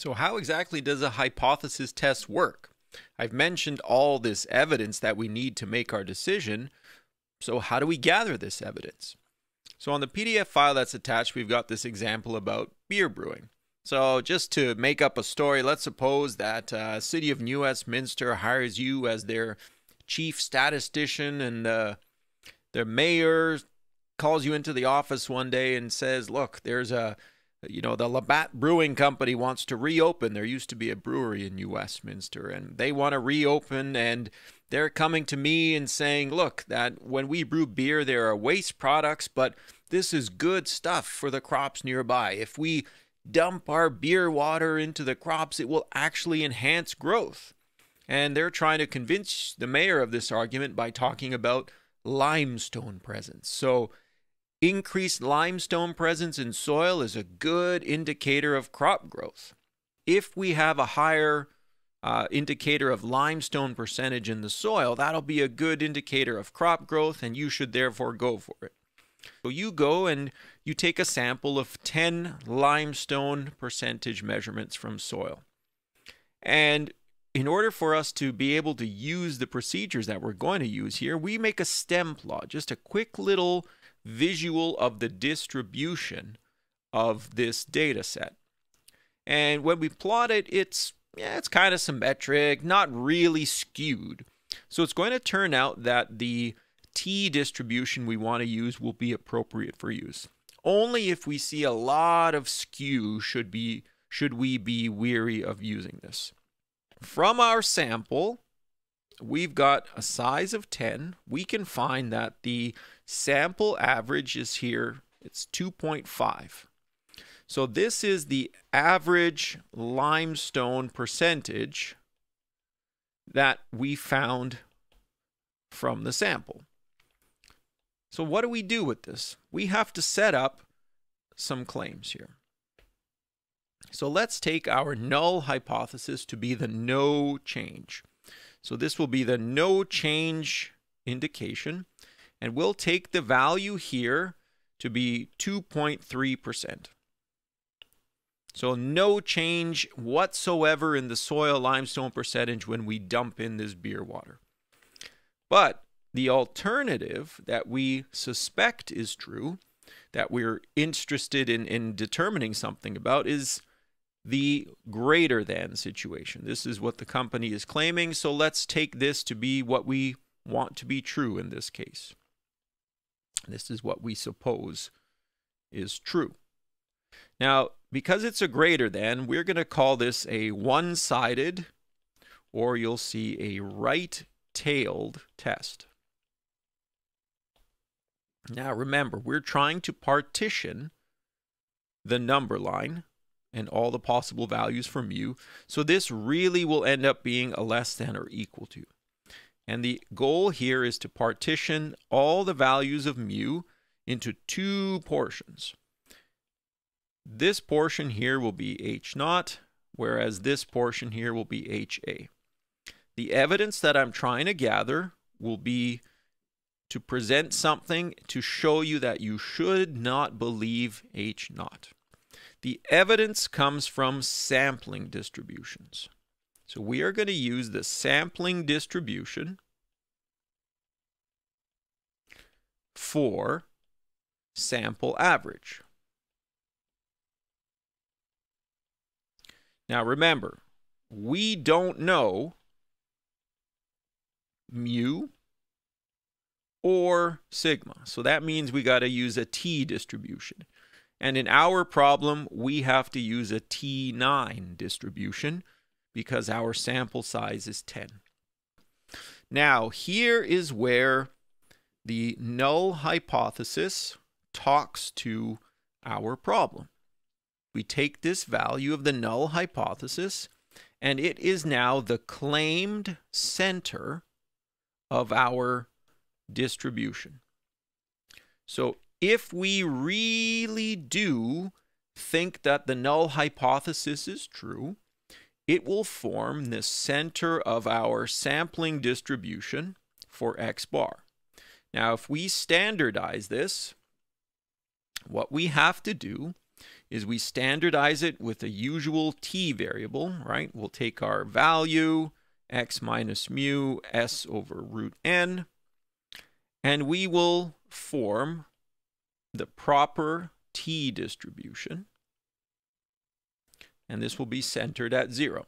So how exactly does a hypothesis test work? I've mentioned all this evidence that we need to make our decision. So how do we gather this evidence? So on the PDF file that's attached, we've got this example about beer brewing. So just to make up a story, let's suppose that City of New Westminster hires you as their chief statistician, and their mayor calls you into the office one day and says, look, there's the Labatt Brewing Company wants to reopen. There used to be a brewery in New Westminster, and they want to reopen, and they're coming to me and saying, look, that when we brew beer, there are waste products, but this is good stuff for the crops nearby. If we dump our beer water into the crops, it will actually enhance growth. And they're trying to convince the mayor of this argument by talking about limestone presence. So increased limestone presence in soil is a good indicator of crop growth. If we have a higher indicator of limestone percentage in the soil, that'll be a good indicator of crop growth, and you should therefore go for it. So you go and you take a sample of 10 limestone percentage measurements from soil. And in order for us to be able to use the procedures that we're going to use here, we make a stem plot, just a quick little visual of the distribution of this data set. And when we plot it, it's kind of symmetric, not really skewed. So it's going to turn out that the t distribution we want to use will be appropriate for use. Only if we see a lot of skew should we be weary of using this. From our sample, we've got a size of 10. We can find that the sample average is here. It's 2.5. So this is the average limestone percentage that we found from the sample. So what do we do with this? We have to set up some claims here. So let's take our null hypothesis to be the no change. So this will be the no change indication, and we'll take the value here to be 2.3%. So no change whatsoever in the soil limestone percentage when we dump in this beer water. But the alternative that we suspect is true, that we're interested in determining something about, is the greater than situation. This is what the company is claiming, so let's take this to be what we want to be true in this case. This is what we suppose is true. Now, because it's a greater than, we're going to call this a one-sided, or you'll see a right-tailed test. Now remember, we're trying to partition the number line and all the possible values for mu. So this really will end up being a less than or equal to. And the goal here is to partition all the values of mu into two portions. This portion here will be H naught, whereas this portion here will be HA. The evidence that I'm trying to gather will be to present something to show you that you should not believe H naught. The evidence comes from sampling distributions. So we are going to use the sampling distribution for sample average. Now remember, we don't know mu or sigma. So that means we got to use a t distribution. And in our problem, we have to use a T9 distribution because our sample size is 10. Now, here is where the null hypothesis talks to our problem. We take this value of the null hypothesis, and it is now the claimed center of our distribution. So if we really do think that the null hypothesis is true, it will form the center of our sampling distribution for x bar. Now, if we standardize this, what we have to do is we standardize it with a usual t variable, right? We'll take our value, x minus mu, s over root n, and we will form the proper t distribution, and this will be centered at 0.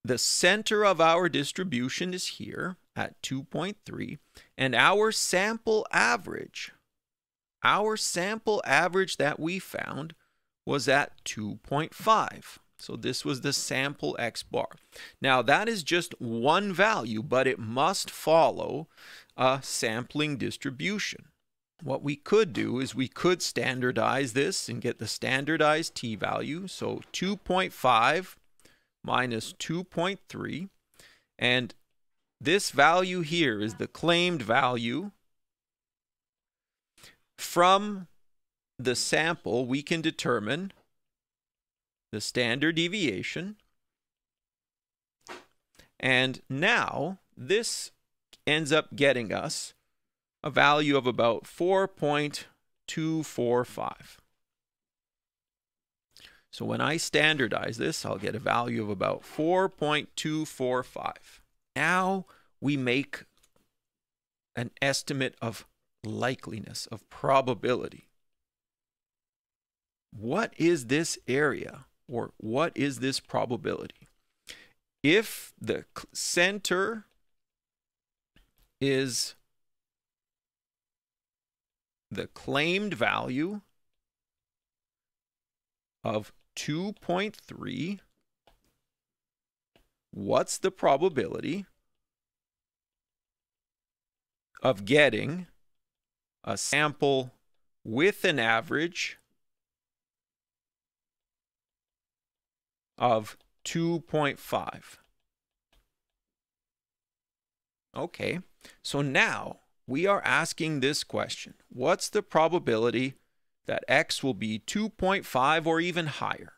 The center of our distribution is here at 2.3, and our sample average that we found was at 2.5. So this was the sample x bar. Now that is just one value, but it must follow a sampling distribution. What we could do is we could standardize this and get the standardized t value. So 2.5 minus 2.3, and this value here is the claimed value. From the sample, we can determine the standard deviation, and now this ends up getting us a value of about 4.245. So when I standardize this, I'll get a value of about 4.245. Now we make an estimate of likeliness, of probability. What is this area, or what is this probability? If the center is the claimed value of 2.3, what's the probability of getting a sample with an average of 2.5? Okay, so now we are asking this question. What's the probability that x will be 2.5 or even higher?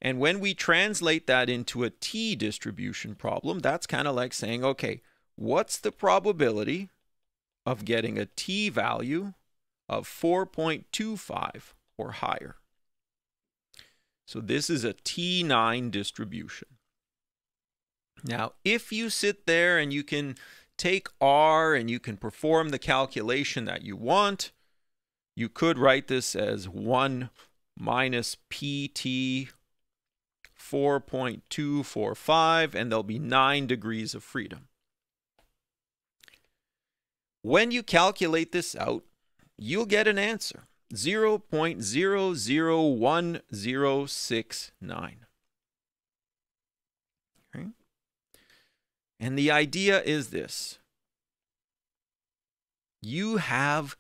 And when we translate that into a t distribution problem, that's kind of like saying, okay, what's the probability of getting a t value of 4.25 or higher? So this is a T9 distribution. Now, if you sit there and you can take R and you can perform the calculation that you want, you could write this as 1 minus PT 4.245, and there'll be 9 degrees of freedom. When you calculate this out, you'll get an answer, 0.001069. Okay? And the idea is this. You have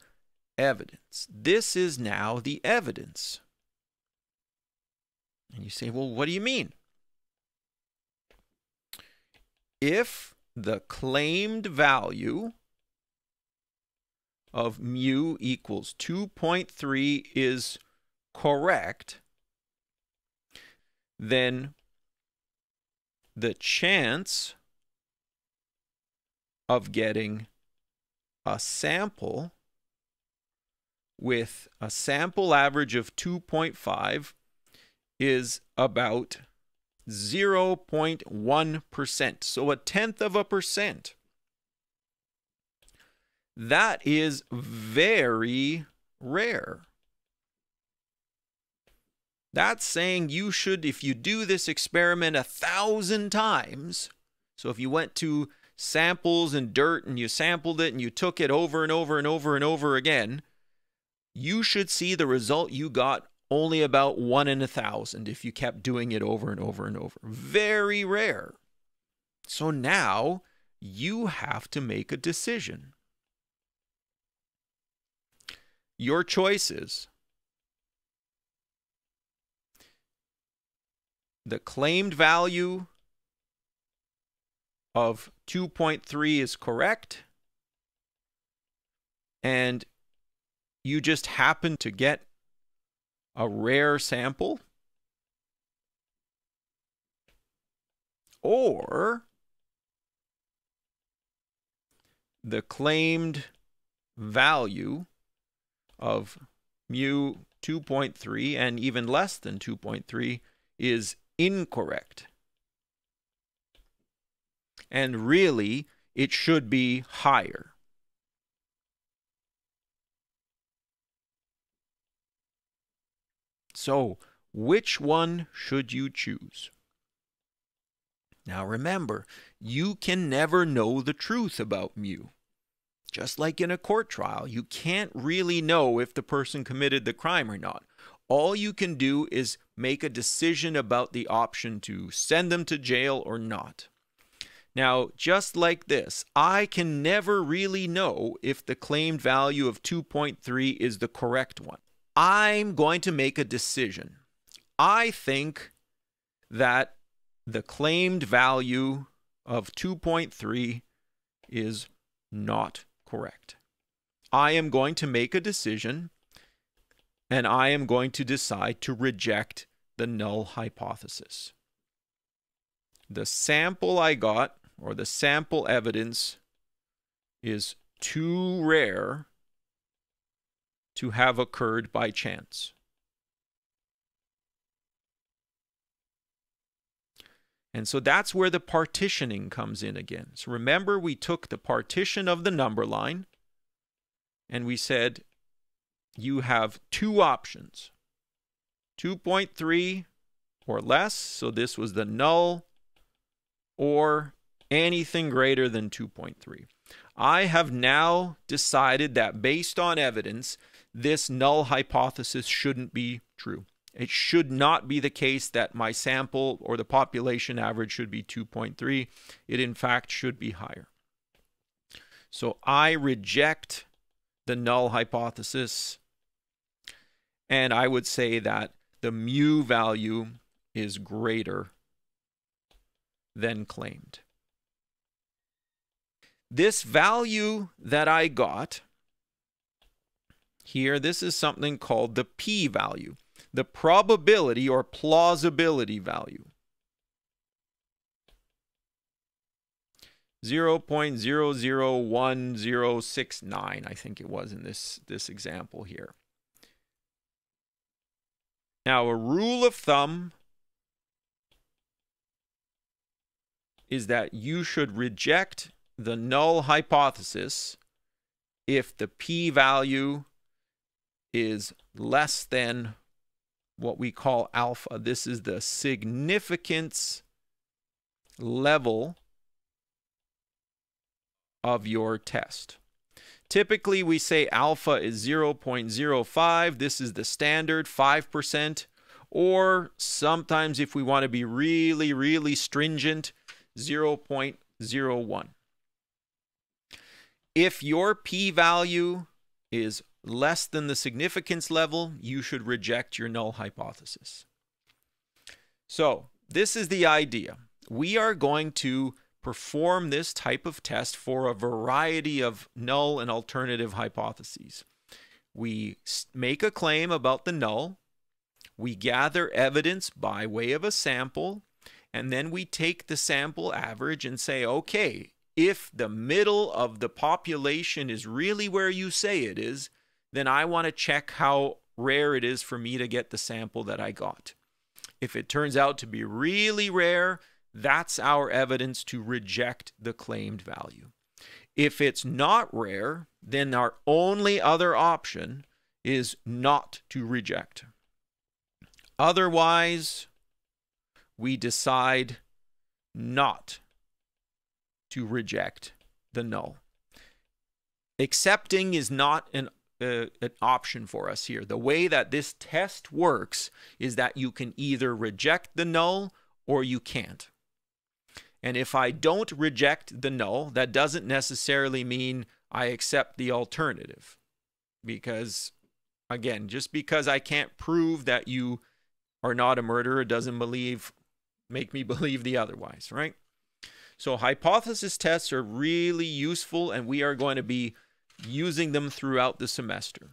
evidence. This is now the evidence. And you say, well, what do you mean? If the claimed value of mu equals 2.3 is correct, then the chance of getting a sample with a sample average of 2.5 is about 0.1%, so 0.1%. That is very rare. That's saying you should, if you do this experiment 1,000 times, so if you went to samples and dirt and you sampled it and you took it over and over and over and over again, you should see the result you got only about 1 in 1,000 if you kept doing it over and over and over. Very rare. So now you have to make a decision. Your choices. The claimed value of 2.3 is correct, and you just happen to get a rare sample, or the claimed value of mu 2.3 and even less than 2.3 is incorrect. And really, it should be higher. So, which one should you choose? Now remember, you can never know the truth about mu. Just like in a court trial, you can't really know if the person committed the crime or not. All you can do is make a decision about the option to send them to jail or not. Now, just like this, I can never really know if the claimed value of 2.3 is the correct one. I'm going to make a decision. I think that the claimed value of 2.3 is not correct. I am going to make a decision, and I am going to decide to reject the null hypothesis. The sample I got, or the sample evidence, is too rare to have occurred by chance. And so that's where the partitioning comes in again. So remember, we took the partition of the number line and we said you have two options, 2.3 or less, so this was the null, or anything greater than 2.3. I have now decided that based on evidence, this null hypothesis shouldn't be true. It should not be the case that my sample or the population average should be 2.3. It in fact should be higher. So I reject the null hypothesis, and I would say that the mu value is greater than claimed. This value that I got here, this is something called the p-value. The probability or plausibility value. 0.001069, I think it was in this example here. Now, a rule of thumb is that you should reject the null hypothesis if the p-value is less than what we call alpha. This is the significance level of your test. Typically, we say alpha is 0.05. This is the standard, 5%. Or sometimes, if we want to be really, really stringent, 0.01. If your p-value is less than the significance level, you should reject your null hypothesis. So this is the idea. We are going to perform this type of test for a variety of null and alternative hypotheses. We make a claim about the null, we gather evidence by way of a sample, and then we take the sample average and say, okay, if the middle of the population is really where you say it is, then I want to check how rare it is for me to get the sample that I got. If it turns out to be really rare, that's our evidence to reject the claimed value. If it's not rare, then our only other option is not to reject. Otherwise, we decide not to reject the null. Accepting is not an option for us here. The way that this test works is that you can either reject the null or you can't. And if I don't reject the null, that doesn't necessarily mean I accept the alternative. Because, again, just because I can't prove that you are not a murderer doesn't make me believe the otherwise, right? So hypothesis tests are really useful, and we are going to be using them throughout the semester.